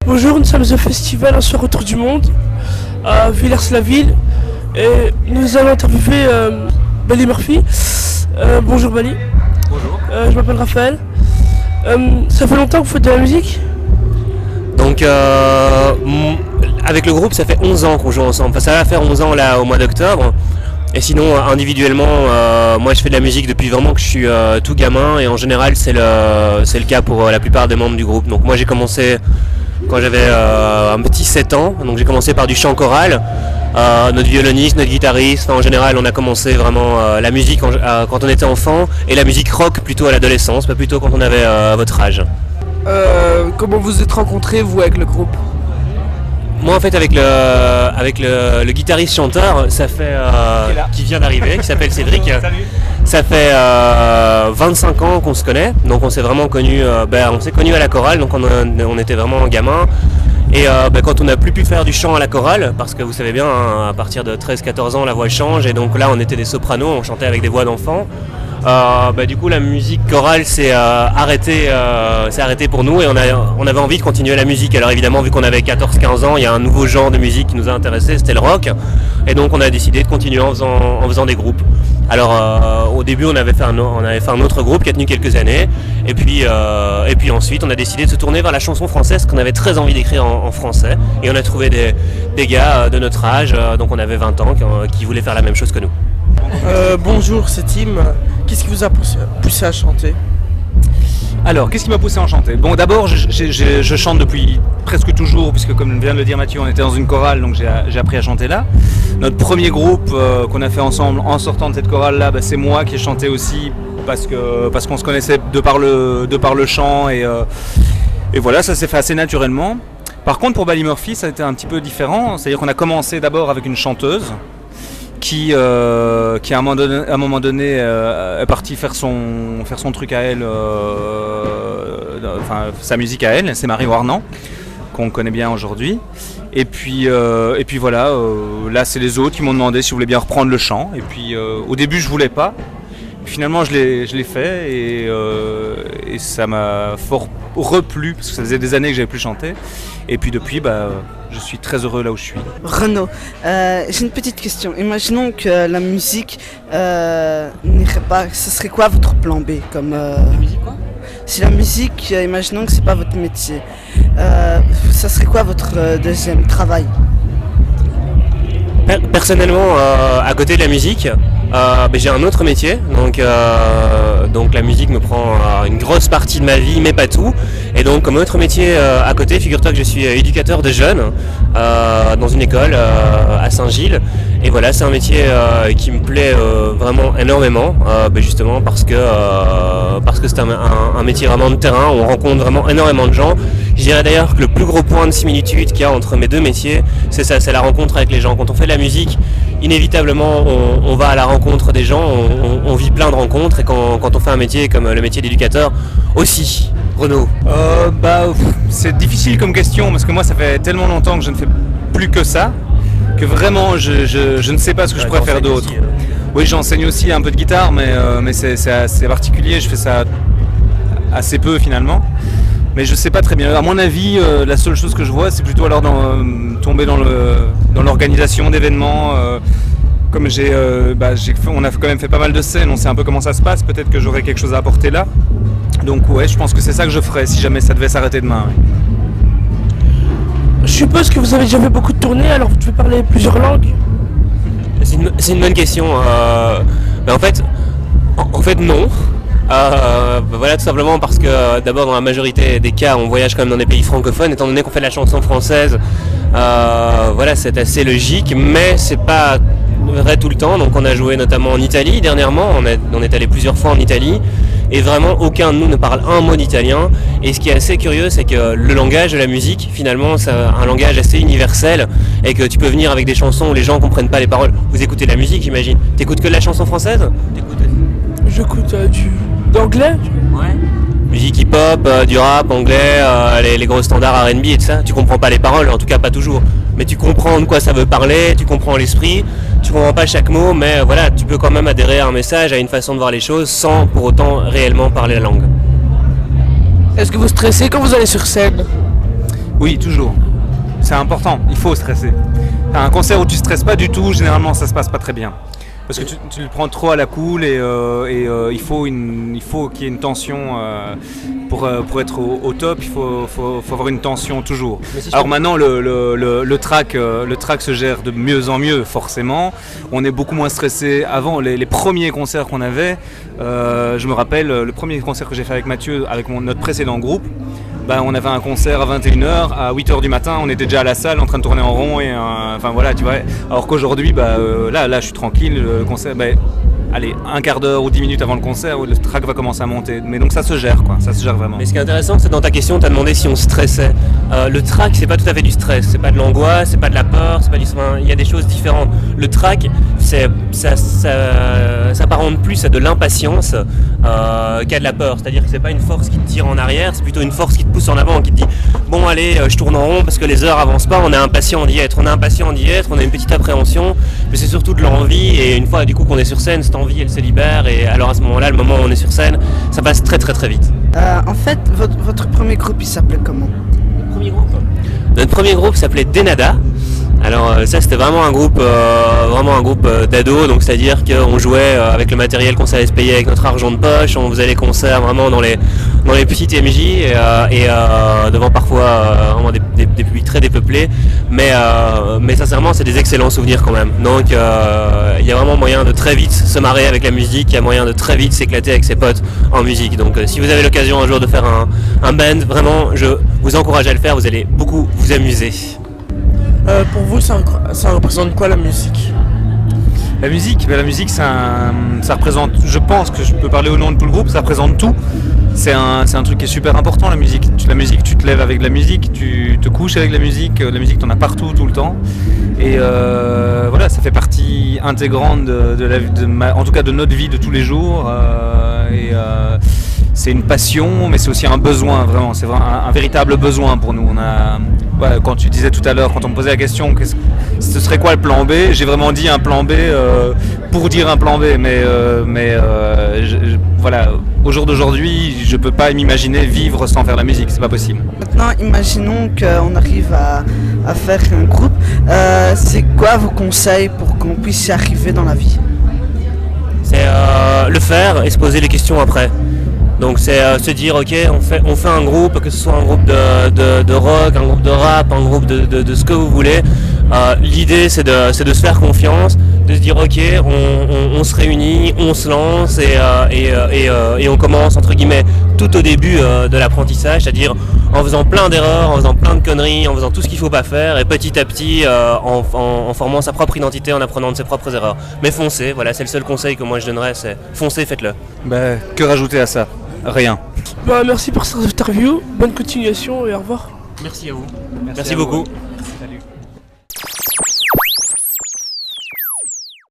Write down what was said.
Bonjour, nous sommes au festival Un soir autour du monde à Villers-la-Ville et nous allons interviewer Bali Murphy. Bonjour Bali. Bonjour. Je m'appelle Raphaël. Ça fait longtemps que vous faites de la musique? Donc avec le groupe ça fait 11 ans qu'on joue ensemble, enfin ça va faire 11 ans là au mois d'octobre. Et sinon individuellement moi je fais de la musique depuis vraiment que je suis tout gamin et en général c'est le cas pour la plupart des membres du groupe. Donc moi j'ai commencé quand j'avais un petit 7 ans, donc j'ai commencé par du chant choral. Notre violoniste, notre guitariste, en général on a commencé vraiment la musique quand on était enfant et la musique rock plutôt à l'adolescence, pas plutôt quand on avait votre âge. Comment vous êtes rencontrés vous avec le groupe? Moi en fait avec le guitariste chanteur, ça fait qui vient d'arriver, qui s'appelle Cédric. Salut. Ça fait 25 ans qu'on se connaît, donc on s'est vraiment connus, on s'est connus à la chorale, donc on était vraiment gamins. Et quand on n'a plus pu faire du chant à la chorale, parce que vous savez bien, hein, à partir de 13-14 ans la voix change, et donc là on était des sopranos, on chantait avec des voix d'enfants. Du coup la musique chorale s'est arrêtée pour nous et on avait envie de continuer la musique. Alors évidemment vu qu'on avait 14-15 ans, il y a un nouveau genre de musique qui nous a intéressé, c'était le rock. Et donc on a décidé de continuer en faisant des groupes. Alors au début on avait fait un autre groupe qui a tenu quelques années et puis ensuite on a décidé de se tourner vers la chanson française qu'on avait très envie d'écrire en français et on a trouvé des gars de notre âge, donc on avait 20 ans qui voulaient faire la même chose que nous. Bonjour, c'est Tim. Qu'est-ce qui vous a poussé à chanter? Alors, qu'est-ce qui m'a poussé à en chanter? Bon, d'abord, je chante depuis presque toujours, puisque comme vient de le dire Mathieu, on était dans une chorale, donc j'ai appris à chanter là. Notre premier groupe qu'on a fait ensemble en sortant de cette chorale-là, c'est moi qui ai chanté aussi, parce qu'on se connaissait de par le chant, et voilà, ça s'est fait assez naturellement. Par contre, pour Bali Murphy, ça a été un petit peu différent, c'est-à-dire qu'on a commencé d'abord avec une chanteuse, qui à un moment donné est partie faire son truc à elle, sa musique à elle, c'est Marie Warnan, qu'on connaît bien aujourd'hui. Et puis voilà, là c'est les autres qui m'ont demandé si je voulais bien reprendre le chant. Et puis au début je voulais pas. Finalement je l'ai fait et ça m'a fort replu parce que ça faisait des années que j'avais plus chanté. Et puis depuis, je suis très heureux là où je suis. Renaud, j'ai une petite question. Imaginons que la musique n'irait pas. Ce serait quoi votre plan B comme, La musique quoi? Si la musique, imaginons que c'est pas votre métier, ça serait quoi votre deuxième travail? Personnellement, à côté de la musique, j'ai un autre métier, donc la musique me prend une grosse partie de ma vie, mais pas tout. Et donc comme autre métier à côté, figure-toi que je suis éducateur de jeunes dans une école à Saint-Gilles. Et voilà, c'est un métier qui me plaît vraiment énormément, justement parce que c'est un métier vraiment de terrain, où on rencontre vraiment énormément de gens. Je dirais d'ailleurs que le plus gros point de similitude qu'il y a entre mes deux métiers, c'est ça, c'est la rencontre avec les gens. Quand on fait de la musique, inévitablement on va à la rencontre des gens, on vit plein de rencontres, et quand on fait un métier comme le métier d'éducateur aussi. Renaud. C'est difficile comme question parce que moi ça fait tellement longtemps que je ne fais plus que ça que vraiment je ne sais pas ce que je pourrais faire d'autre. Oui, j'enseigne aussi un peu de guitare, mais c'est particulier, je fais ça assez peu finalement. Mais je sais pas très bien. À mon avis, la seule chose que je vois, c'est plutôt alors tomber dans l'organisation d'événements. Comme on a quand même fait pas mal de scènes, on sait un peu comment ça se passe. Peut-être que j'aurais quelque chose à apporter là. Donc ouais, je pense que c'est ça que je ferais si jamais ça devait s'arrêter demain. Ouais. Je suppose que vous avez déjà fait beaucoup de tournées, alors vous devez parler plusieurs langues. C'est une bonne question. En fait non. Voilà, tout simplement parce que d'abord dans la majorité des cas on voyage quand même dans des pays francophones, étant donné qu'on fait de la chanson française, voilà, c'est assez logique, mais c'est pas vrai tout le temps. Donc on a joué notamment en Italie dernièrement, on est allé plusieurs fois en Italie et vraiment aucun de nous ne parle un mot d'italien. Et ce qui est assez curieux, c'est que le langage de la musique finalement c'est un langage assez universel et que tu peux venir avec des chansons où les gens comprennent pas les paroles. Vous écoutez de la musique, j'imagine. T'écoutes que de la chanson française? J'écoute d'anglais. Ouais. Musique hip-hop, du rap anglais, les gros standards R&B et tout ça. Tu comprends pas les paroles, en tout cas pas toujours. Mais tu comprends de quoi ça veut parler, tu comprends l'esprit, tu comprends pas chaque mot, mais voilà, tu peux quand même adhérer à un message, à une façon de voir les choses, sans pour autant réellement parler la langue. Est-ce que vous stressez quand vous allez sur scène? Oui, toujours. C'est important, il faut stresser. Un concert où tu stresses pas du tout, généralement ça se passe pas très bien. Parce que tu le prends trop à la cool et il faut qu'il y ait une tension pour être au top, il faut avoir une tension toujours. Alors maintenant le track se gère de mieux en mieux forcément. On est beaucoup moins stressé. Avant les premiers concerts qu'on avait, je me rappelle le premier concert que j'ai fait avec Mathieu, avec notre précédent groupe. On avait un concert à 21h, à 8h du matin, on était déjà à la salle en train de tourner en rond et enfin voilà, tu vois. Alors qu'aujourd'hui, là je suis tranquille, le concert, allez, un quart d'heure ou 10 minutes avant le concert, le track va commencer à monter. Mais donc ça se gère quoi, ça se gère vraiment. Mais ce qui est intéressant, c'est dans ta question, tu as demandé si on stressait. Le track, c'est pas tout à fait du stress, c'est pas de l'angoisse, c'est pas de la peur, il y a des choses différentes. Le track, ça s'apparente plus à de l'impatience qu'à de la peur. C'est-à-dire que c'est pas une force qui te tire en arrière, c'est plutôt une force qui te pousse en avant, qui te dit bon allez, je tourne en rond parce que les heures avancent pas, on est impatient d'y être, on a une petite appréhension, mais c'est surtout de l'envie, et une fois du coup qu'on est sur scène, cette envie elle se libère, et alors à ce moment-là, le moment où on est sur scène, ça passe très très très vite. En fait, votre premier groupe il s'appelait comment? Notre premier groupe s'appelait Denada. Alors ça c'était vraiment un groupe d'ados, donc c'est-à-dire qu'on jouait avec le matériel qu'on savait se payer avec notre argent de poche, on faisait les concerts vraiment dans les petites MJ et devant parfois vraiment des publics très dépeuplés, mais sincèrement c'est des excellents souvenirs quand même. Donc il y a vraiment moyen de très vite se marrer avec la musique, il y a moyen de très vite s'éclater avec ses potes en musique. Donc si vous avez l'occasion un jour de faire un band, vraiment je vous encourage à le faire, vous allez beaucoup vous amuser. Pour vous, ça représente quoi la musique? La musique, ça représente, je pense que je peux parler au nom de tout le groupe, ça représente tout. C'est un truc qui est super important, la musique. La musique, tu te lèves avec la musique, tu te couches avec la musique t'en as partout, tout le temps. Et voilà, ça fait partie intégrante en tout cas de notre vie de tous les jours. C'est une passion, mais c'est aussi un besoin, vraiment. C'est vraiment un véritable besoin pour nous. Quand tu disais tout à l'heure, quand on me posait la question, ce serait quoi le plan B? J'ai vraiment dit un plan B pour dire un plan B, voilà, au jour d'aujourd'hui, je peux pas m'imaginer vivre sans faire la musique, c'est pas possible. Maintenant, imaginons qu'on arrive à faire un groupe. C'est quoi vos conseils pour qu'on puisse y arriver dans la vie? C'est le faire et se poser les questions après. Donc c'est se dire ok, on fait un groupe, que ce soit un groupe de rock, un groupe de rap, un groupe de ce que vous voulez. L'idée c'est de se faire confiance, de se dire ok, on se réunit, on se lance et on commence entre guillemets tout au début de l'apprentissage, c'est-à-dire en faisant plein d'erreurs, en faisant plein de conneries, en faisant tout ce qu'il ne faut pas faire, et petit à petit en formant sa propre identité, en apprenant de ses propres erreurs. Mais foncez, voilà, c'est le seul conseil que moi je donnerais, c'est foncez, faites-le. Que rajouter à ça? Rien. Merci pour cette interview, bonne continuation et au revoir. Merci à vous. Merci beaucoup. Salut.